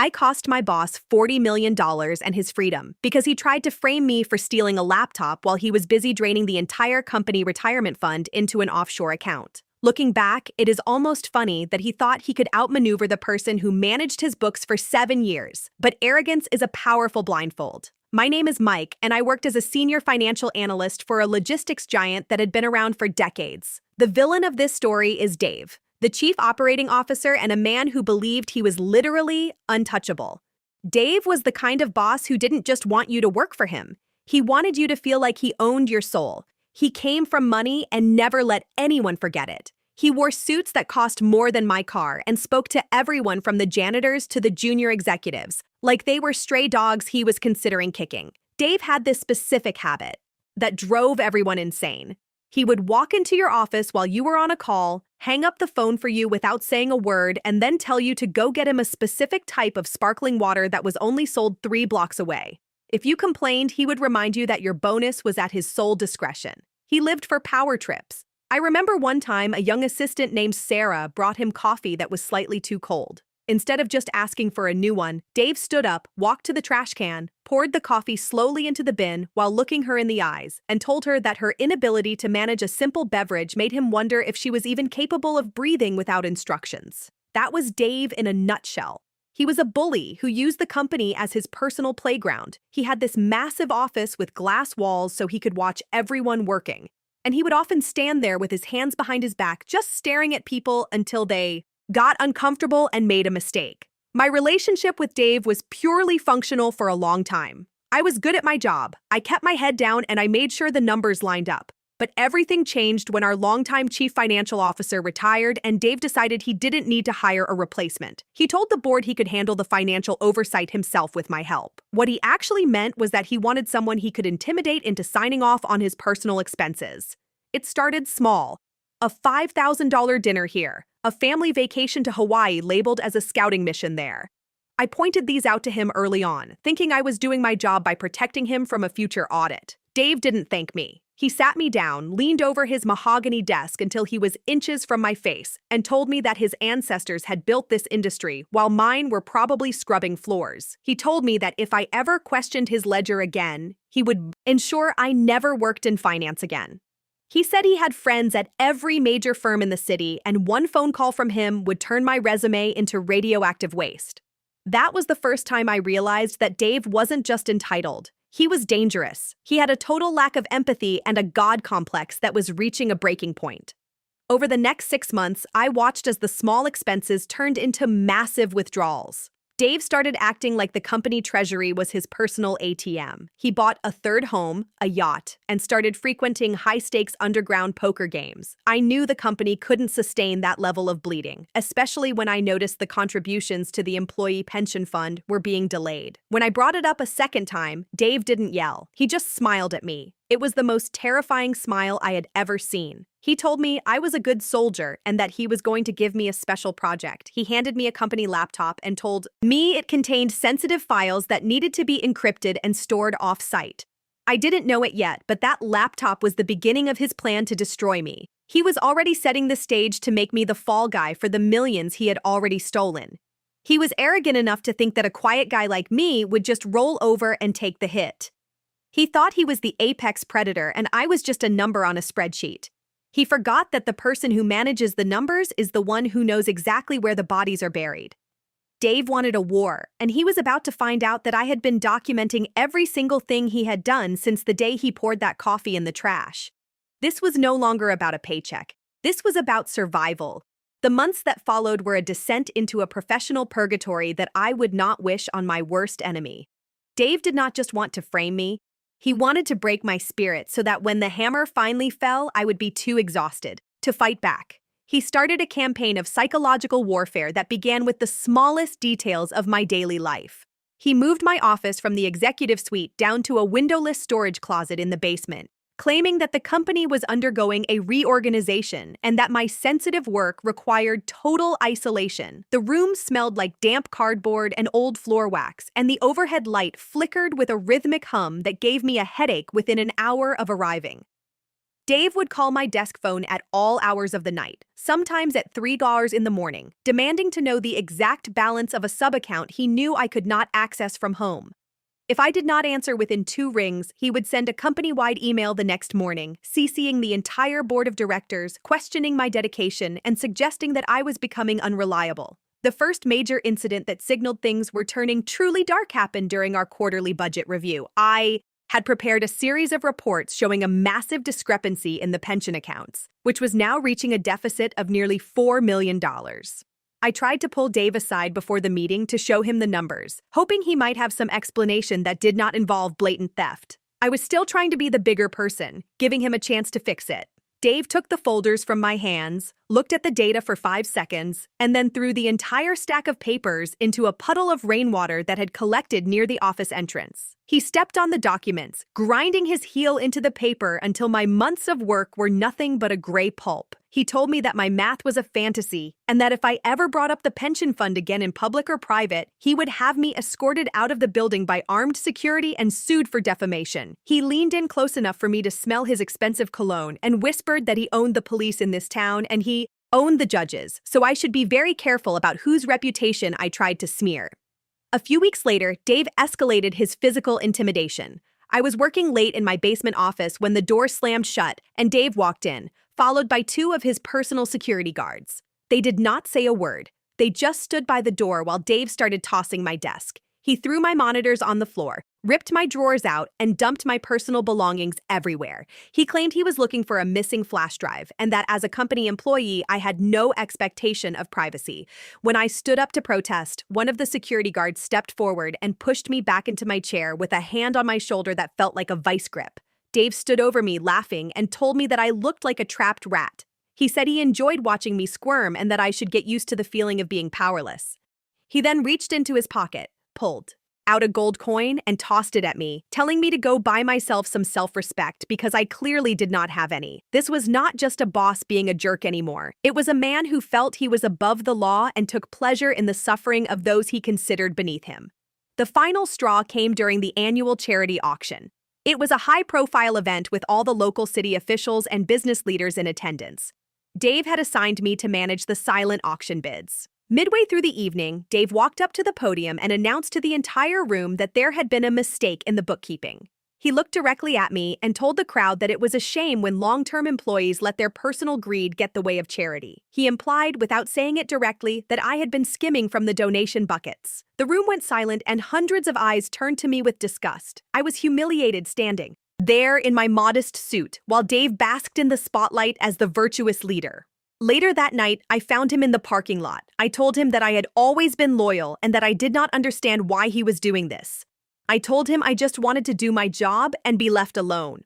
I cost my boss $40 million and his freedom because he tried to frame me for stealing a laptop while he was busy draining the entire company retirement fund into an offshore account. Looking back, it is almost funny that he thought he could outmaneuver the person who managed his books for 7 years. But arrogance is a powerful blindfold. My name is Mike, and I worked as a senior financial analyst for a logistics giant that had been around for decades. The villain of this story is Dave, the chief operating officer and a man who believed he was literally untouchable. Dave was the kind of boss who didn't just want you to work for him. He wanted you to feel like he owned your soul. He came from money and never let anyone forget it. He wore suits that cost more than my car and spoke to everyone from the janitors to the junior executives, like they were stray dogs he was considering kicking. Dave had this specific habit that drove everyone insane. He would walk into your office while you were on a call, hang up the phone for you without saying a word, and then tell you to go get him a specific type of sparkling water that was only sold 3 blocks away. If you complained, he would remind you that your bonus was at his sole discretion. He lived for power trips. I remember one time a young assistant named Sarah brought him coffee that was slightly too cold. Instead of just asking for a new one, Dave stood up, walked to the trash can, poured the coffee slowly into the bin while looking her in the eyes, and told her that her inability to manage a simple beverage made him wonder if she was even capable of breathing without instructions. That was Dave in a nutshell. He was a bully who used the company as his personal playground. He had this massive office with glass walls so he could watch everyone working. And he would often stand there with his hands behind his back, just staring at people until they got uncomfortable and made a mistake. My relationship with Dave was purely functional for a long time. I was good at my job. I kept my head down and I made sure the numbers lined up. But everything changed when our longtime chief financial officer retired and Dave decided he didn't need to hire a replacement. He told the board he could handle the financial oversight himself with my help. What he actually meant was that he wanted someone he could intimidate into signing off on his personal expenses. It started small. A $5,000 dinner here, a family vacation to Hawaii labeled as a scouting mission there. I pointed these out to him early on, thinking I was doing my job by protecting him from a future audit. Dave didn't thank me. He sat me down, leaned over his mahogany desk until he was inches from my face, and told me that his ancestors had built this industry while mine were probably scrubbing floors. He told me that if I ever questioned his ledger again, he would ensure I never worked in finance again. He said he had friends at every major firm in the city, and one phone call from him would turn my resume into radioactive waste. That was the first time I realized that Dave wasn't just entitled. He was dangerous. He had a total lack of empathy and a God complex that was reaching a breaking point. Over the next 6 months, I watched as the small expenses turned into massive withdrawals. Dave started acting like the company treasury was his personal ATM. He bought a third home, a yacht, and started frequenting high-stakes underground poker games. I knew the company couldn't sustain that level of bleeding, especially when I noticed the contributions to the employee pension fund were being delayed. When I brought it up a second time, Dave didn't yell. He just smiled at me. It was the most terrifying smile I had ever seen. He told me I was a good soldier and that he was going to give me a special project. He handed me a company laptop and told me it contained sensitive files that needed to be encrypted and stored off-site. I didn't know it yet, but that laptop was the beginning of his plan to destroy me. He was already setting the stage to make me the fall guy for the millions he had already stolen. He was arrogant enough to think that a quiet guy like me would just roll over and take the hit. He thought he was the apex predator and I was just a number on a spreadsheet. He forgot that the person who manages the numbers is the one who knows exactly where the bodies are buried. Dave wanted a war, and he was about to find out that I had been documenting every single thing he had done since the day he poured that coffee in the trash. This was no longer about a paycheck. This was about survival. The months that followed were a descent into a professional purgatory that I would not wish on my worst enemy. Dave did not just want to frame me. He wanted to break my spirit so that when the hammer finally fell, I would be too exhausted to fight back. He started a campaign of psychological warfare that began with the smallest details of my daily life. He moved my office from the executive suite down to a windowless storage closet in the basement, claiming that the company was undergoing a reorganization and that my sensitive work required total isolation. The room smelled like damp cardboard and old floor wax, and the overhead light flickered with a rhythmic hum that gave me a headache within an hour of arriving. Dave would call my desk phone at all hours of the night, sometimes at 3 hours in the morning, demanding to know the exact balance of a sub-account he knew I could not access from home. If I did not answer within 2 rings, he would send a company-wide email the next morning, CCing the entire board of directors, questioning my dedication, and suggesting that I was becoming unreliable. The first major incident that signaled things were turning truly dark happened during our quarterly budget review. I had prepared a series of reports showing a massive discrepancy in the pension accounts, which was now reaching a deficit of nearly $4 million. I tried to pull Dave aside before the meeting to show him the numbers, hoping he might have some explanation that did not involve blatant theft. I was still trying to be the bigger person, giving him a chance to fix it. Dave took the folders from my hands, looked at the data for 5 seconds, and then threw the entire stack of papers into a puddle of rainwater that had collected near the office entrance. He stepped on the documents, grinding his heel into the paper until my months of work were nothing but a gray pulp. He told me that my math was a fantasy, and that if I ever brought up the pension fund again in public or private, he would have me escorted out of the building by armed security and sued for defamation. He leaned in close enough for me to smell his expensive cologne and whispered that he owned the police in this town and he owned the judges, so I should be very careful about whose reputation I tried to smear. A few weeks later, Dave escalated his physical intimidation. I was working late in my basement office when the door slammed shut and Dave walked in, followed by 2 of his personal security guards. They did not say a word. They just stood by the door while Dave started tossing my desk. He threw my monitors on the floor, ripped my drawers out, and dumped my personal belongings everywhere. He claimed he was looking for a missing flash drive and that as a company employee, I had no expectation of privacy. When I stood up to protest, one of the security guards stepped forward and pushed me back into my chair with a hand on my shoulder that felt like a vice grip. Dave stood over me, laughing, and told me that I looked like a trapped rat. He said he enjoyed watching me squirm and that I should get used to the feeling of being powerless. He then reached into his pocket, pulled out a gold coin, and tossed it at me, telling me to go buy myself some self-respect because I clearly did not have any. This was not just a boss being a jerk anymore. It was a man who felt he was above the law and took pleasure in the suffering of those he considered beneath him. The final straw came during the annual charity auction. It was a high-profile event with all the local city officials and business leaders in attendance. Dave had assigned me to manage the silent auction bids. Midway through the evening, Dave walked up to the podium and announced to the entire room that there had been a mistake in the bookkeeping. He looked directly at me and told the crowd that it was a shame when long-term employees let their personal greed get the way of charity. He implied, without saying it directly, that I had been skimming from the donation buckets. The room went silent and hundreds of eyes turned to me with disgust. I was humiliated standing there in my modest suit, while Dave basked in the spotlight as the virtuous leader. Later that night, I found him in the parking lot. I told him that I had always been loyal and that I did not understand why he was doing this. I told him I just wanted to do my job and be left alone.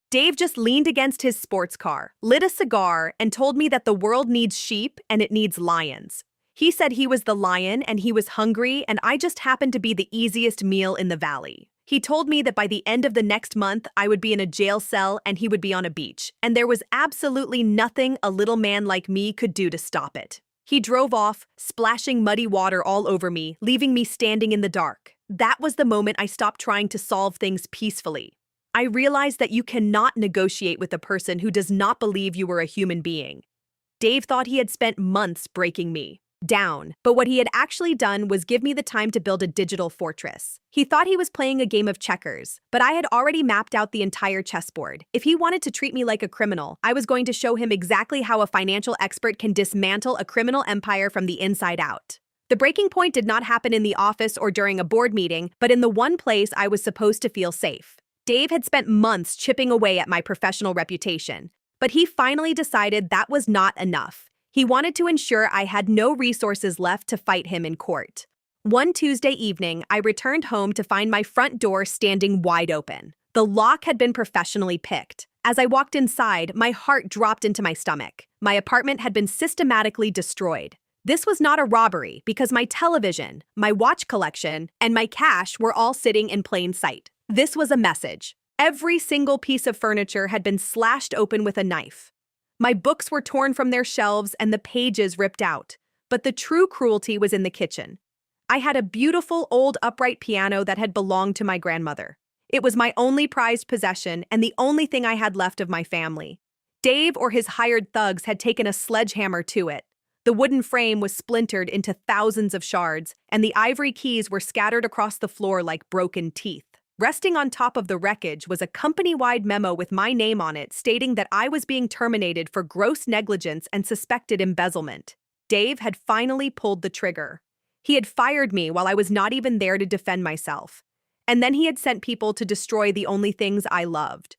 Dave just leaned against his sports car, lit a cigar, and told me that the world needs sheep and it needs lions. He said he was the lion and he was hungry and I just happened to be the easiest meal in the valley. He told me that by the end of the next month, I would be in a jail cell and he would be on a beach, and there was absolutely nothing a little man like me could do to stop it. He drove off, splashing muddy water all over me, leaving me standing in the dark. That was the moment I stopped trying to solve things peacefully. I realized that you cannot negotiate with a person who does not believe you were a human being. Dave thought he had spent months breaking me down, but what he had actually done was give me the time to build a digital fortress. He thought he was playing a game of checkers, but I had already mapped out the entire chessboard. If he wanted to treat me like a criminal, I was going to show him exactly how a financial expert can dismantle a criminal empire from the inside out. The breaking point did not happen in the office or during a board meeting, but in the one place I was supposed to feel safe. Dave had spent months chipping away at my professional reputation, but he finally decided that was not enough. He wanted to ensure I had no resources left to fight him in court. One Tuesday evening, I returned home to find my front door standing wide open. The lock had been professionally picked. As I walked inside, my heart dropped into my stomach. My apartment had been systematically destroyed. This was not a robbery because my television, my watch collection, and my cash were all sitting in plain sight. This was a message. Every single piece of furniture had been slashed open with a knife. My books were torn from their shelves and the pages ripped out. But the true cruelty was in the kitchen. I had a beautiful old upright piano that had belonged to my grandmother. It was my only prized possession and the only thing I had left of my family. Dave or his hired thugs had taken a sledgehammer to it. The wooden frame was splintered into thousands of shards, and the ivory keys were scattered across the floor like broken teeth. Resting on top of the wreckage was a company-wide memo with my name on it stating that I was being terminated for gross negligence and suspected embezzlement. Dave had finally pulled the trigger. He had fired me while I was not even there to defend myself. And then he had sent people to destroy the only things I loved.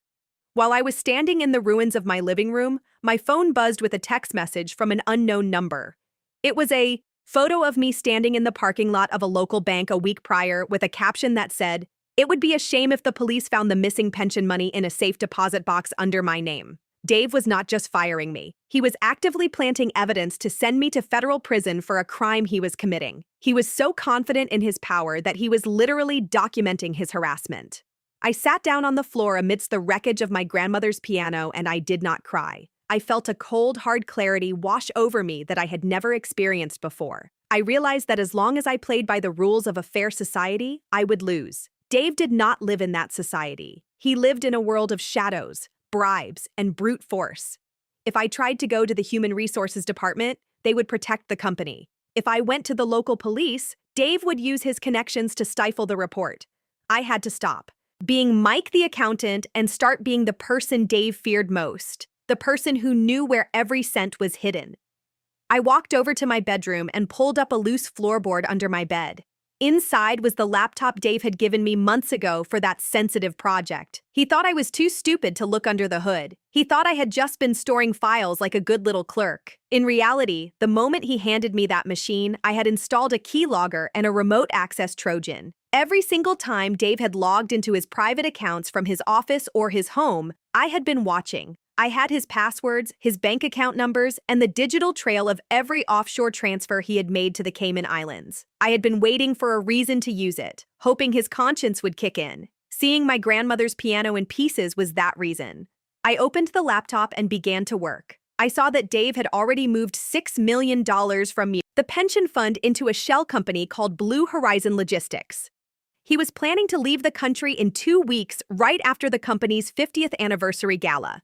While I was standing in the ruins of my living room, my phone buzzed with a text message from an unknown number. It was a photo of me standing in the parking lot of a local bank a week prior with a caption that said, "It would be a shame if the police found the missing pension money in a safe deposit box under my name." Dave was not just firing me. He was actively planting evidence to send me to federal prison for a crime he was committing. He was so confident in his power that he was literally documenting his harassment. I sat down on the floor amidst the wreckage of my grandmother's piano, and I did not cry. I felt a cold, hard clarity wash over me that I had never experienced before. I realized that as long as I played by the rules of a fair society, I would lose. Dave did not live in that society. He lived in a world of shadows, bribes, and brute force. If I tried to go to the Human Resources Department, they would protect the company. If I went to the local police, Dave would use his connections to stifle the report. I had to stop being Mike the accountant and start being the person Dave feared most, the person who knew where every cent was hidden. I walked over to my bedroom and pulled up a loose floorboard under my bed. Inside was the laptop Dave had given me months ago for that sensitive project. He thought I was too stupid to look under the hood. He thought I had just been storing files like a good little clerk. In reality, the moment he handed me that machine, I had installed a keylogger and a remote access Trojan. Every single time Dave had logged into his private accounts from his office or his home, I had been watching. I had his passwords, his bank account numbers, and the digital trail of every offshore transfer he had made to the Cayman Islands. I had been waiting for a reason to use it, hoping his conscience would kick in. Seeing my grandmother's piano in pieces was that reason. I opened the laptop and began to work. I saw that Dave had already moved $6 million from the pension fund into a shell company called Blue Horizon Logistics. He was planning to leave the country in 2 weeks right after the company's 50th anniversary gala.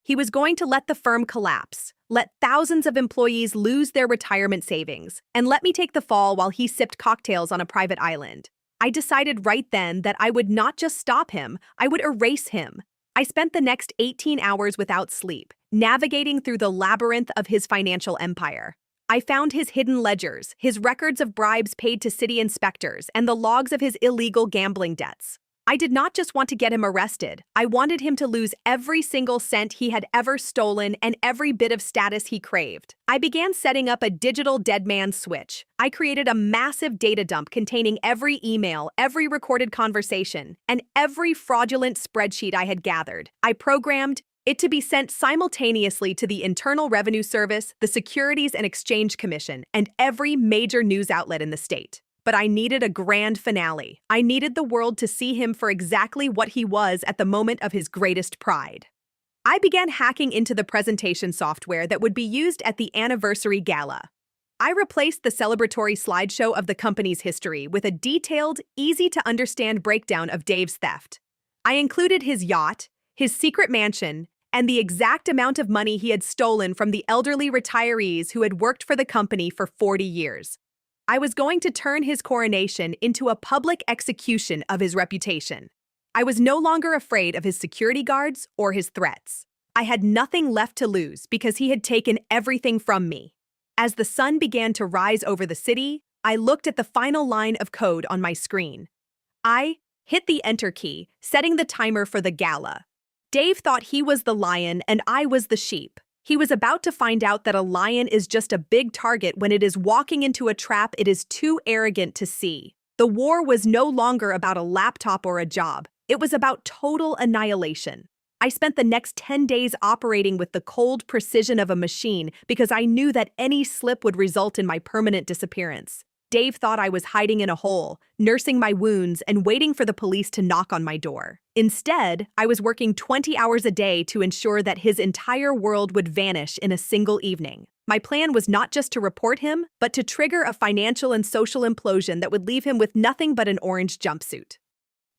He was going to let the firm collapse, let thousands of employees lose their retirement savings, and let me take the fall while he sipped cocktails on a private island. I decided right then that I would not just stop him, I would erase him. I spent the next 18 hours without sleep, navigating through the labyrinth of his financial empire. I found his hidden ledgers, his records of bribes paid to city inspectors, and the logs of his illegal gambling debts. I did not just want to get him arrested. I wanted him to lose every single cent he had ever stolen and every bit of status he craved. I began setting up a digital dead man switch. I created a massive data dump containing every email, every recorded conversation, and every fraudulent spreadsheet I had gathered. I programmed it to be sent simultaneously to the Internal Revenue Service, the Securities and Exchange Commission, and every major news outlet in the state. But I needed a grand finale. I needed the world to see him for exactly what he was at the moment of his greatest pride. I began hacking into the presentation software that would be used at the anniversary gala. I replaced the celebratory slideshow of the company's history with a detailed, easy-to-understand breakdown of Dave's theft. I included his yacht, his secret mansion, and the exact amount of money he had stolen from the elderly retirees who had worked for the company for 40 years. I was going to turn his coronation into a public execution of his reputation. I was no longer afraid of his security guards or his threats. I had nothing left to lose because he had taken everything from me. As the sun began to rise over the city, I looked at the final line of code on my screen. I hit the enter key, setting the timer for the gala. Dave thought he was the lion and I was the sheep. He was about to find out that a lion is just a big target when it is walking into a trap it is too arrogant to see. The war was no longer about a laptop or a job. It was about total annihilation. I spent the next 10 days operating with the cold precision of a machine because I knew that any slip would result in my permanent disappearance. Dave thought I was hiding in a hole, nursing my wounds, and waiting for the police to knock on my door. Instead, I was working 20 hours a day to ensure that his entire world would vanish in a single evening. My plan was not just to report him, but to trigger a financial and social implosion that would leave him with nothing but an orange jumpsuit.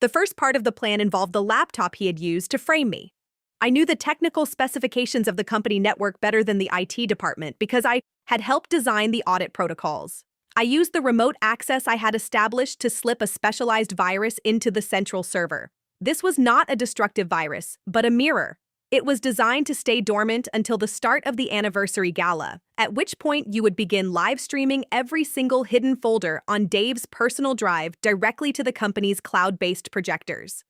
The first part of the plan involved the laptop he had used to frame me. I knew the technical specifications of the company network better than the IT department because I had helped design the audit protocols. I used the remote access I had established to slip a specialized virus into the central server. This was not a destructive virus, but a mirror. It was designed to stay dormant until the start of the anniversary gala, at which point you would begin live streaming every single hidden folder on Dave's personal drive directly to the company's cloud-based projectors.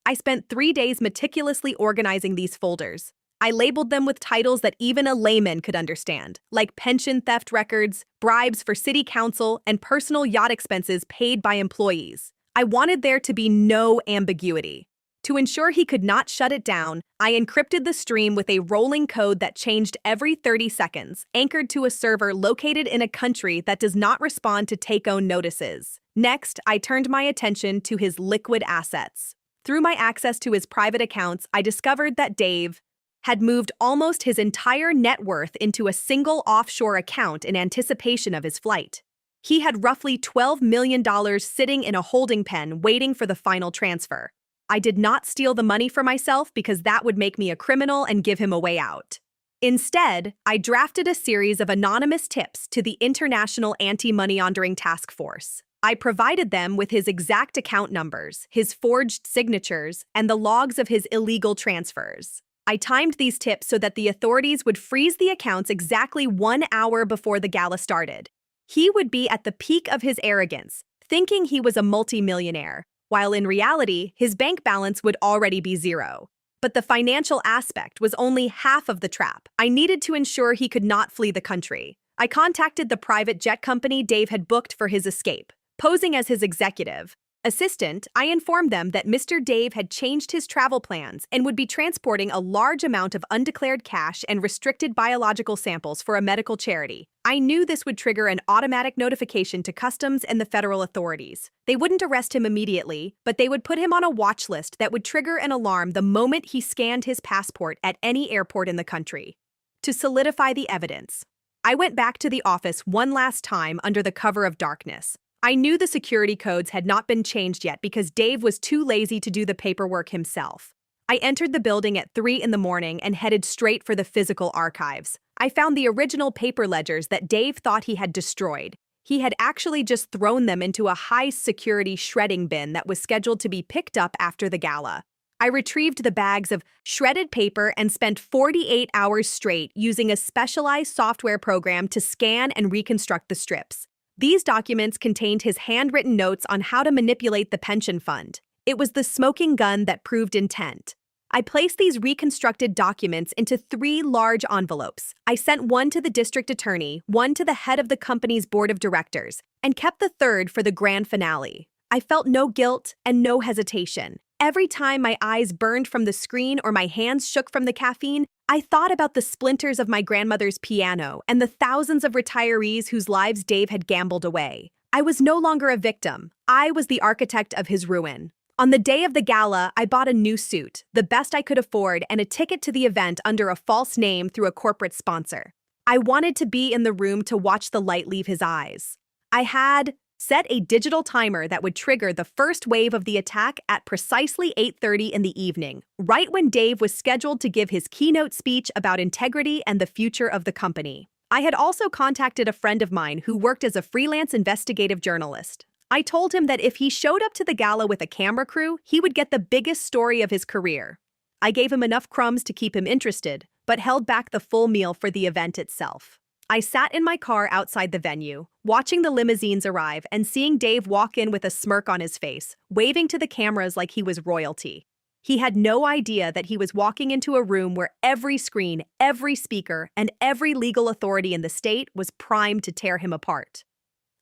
I spent 3 days meticulously organizing these folders. I labeled them with titles that even a layman could understand, like pension theft records, bribes for city council, and personal yacht expenses paid by employees. I wanted there to be no ambiguity. To ensure he could not shut it down, I encrypted the stream with a rolling code that changed every 30 seconds, anchored to a server located in a country that does not respond to take-own notices. Next, I turned my attention to his liquid assets. Through my access to his private accounts, I discovered that Dave had moved almost his entire net worth into a single offshore account in anticipation of his flight. He had roughly $12 million sitting in a holding pen waiting for the final transfer. I did not steal the money for myself because that would make me a criminal and give him a way out. Instead, I drafted a series of anonymous tips to the International Anti-Money Laundering Task Force. I provided them with his exact account numbers, his forged signatures, and the logs of his illegal transfers. I timed these tips so that the authorities would freeze the accounts exactly 1 hour before the gala started. He would be at the peak of his arrogance, thinking he was a multimillionaire, while in reality, his bank balance would already be zero. But the financial aspect was only half of the trap. I needed to ensure he could not flee the country. I contacted the private jet company Dave had booked for his escape. Posing as his executive assistant, I informed them that Mr. Dave had changed his travel plans and would be transporting a large amount of undeclared cash and restricted biological samples for a medical charity. I knew this would trigger an automatic notification to customs and the federal authorities. They wouldn't arrest him immediately, but they would put him on a watch list that would trigger an alarm the moment he scanned his passport at any airport in the country. To solidify the evidence, I went back to the office one last time under the cover of darkness. I knew the security codes had not been changed yet because Dave was too lazy to do the paperwork himself. I entered the building at 3 in the morning and headed straight for the physical archives. I found the original paper ledgers that Dave thought he had destroyed. He had actually just thrown them into a high-security shredding bin that was scheduled to be picked up after the gala. I retrieved the bags of shredded paper and spent 48 hours straight using a specialized software program to scan and reconstruct the strips. These documents contained his handwritten notes on how to manipulate the pension fund. It was the smoking gun that proved intent. I placed these reconstructed documents into 3 large envelopes. I sent one to the district attorney, one to the head of the company's board of directors, and kept the third for the grand finale. I felt no guilt and no hesitation. Every time my eyes burned from the screen or my hands shook from the caffeine, I thought about the splinters of my grandmother's piano and the thousands of retirees whose lives Dave had gambled away. I was no longer a victim. I was the architect of his ruin. On the day of the gala, I bought a new suit, the best I could afford, and a ticket to the event under a false name through a corporate sponsor. I wanted to be in the room to watch the light leave his eyes. I had set a digital timer that would trigger the first wave of the attack at precisely 8:30 in the evening, right when Dave was scheduled to give his keynote speech about integrity and the future of the company. I had also contacted a friend of mine who worked as a freelance investigative journalist. I told him that if he showed up to the gala with a camera crew, he would get the biggest story of his career. I gave him enough crumbs to keep him interested, but held back the full meal for the event itself. I sat in my car outside the venue, watching the limousines arrive and seeing Dave walk in with a smirk on his face, waving to the cameras like he was royalty. He had no idea that he was walking into a room where every screen, every speaker, and every legal authority in the state was primed to tear him apart.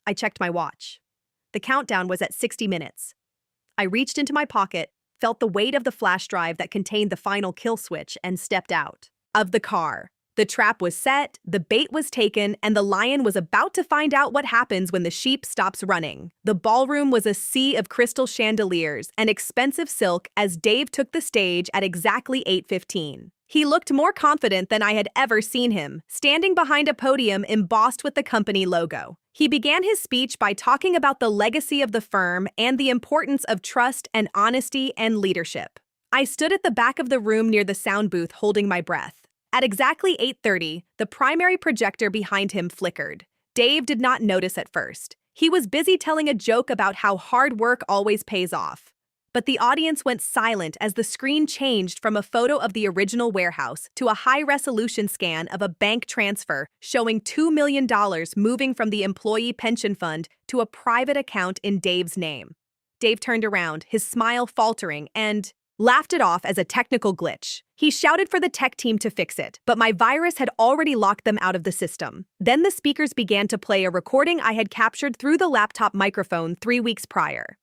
I checked my watch. The countdown was at 60 minutes. I reached into my pocket, felt the weight of the flash drive that contained the final kill switch, and stepped out of the car. The trap was set, the bait was taken, and the lion was about to find out what happens when the sheep stops running. The ballroom was a sea of crystal chandeliers and expensive silk as Dave took the stage at exactly 8:15. He looked more confident than I had ever seen him, standing behind a podium embossed with the company logo. He began his speech by talking about the legacy of the firm and the importance of trust and honesty and leadership. I stood at the back of the room near the sound booth holding my breath. At exactly 8:30, the primary projector behind him flickered. Dave did not notice at first. He was busy telling a joke about how hard work always pays off. But the audience went silent as the screen changed from a photo of the original warehouse to a high-resolution scan of a bank transfer showing $2 million moving from the employee pension fund to a private account in Dave's name. Dave turned around, his smile faltering, and laughed it off as a technical glitch. He shouted for the tech team to fix it, but my virus had already locked them out of the system. Then the speakers began to play a recording I had captured through the laptop microphone 3 weeks prior.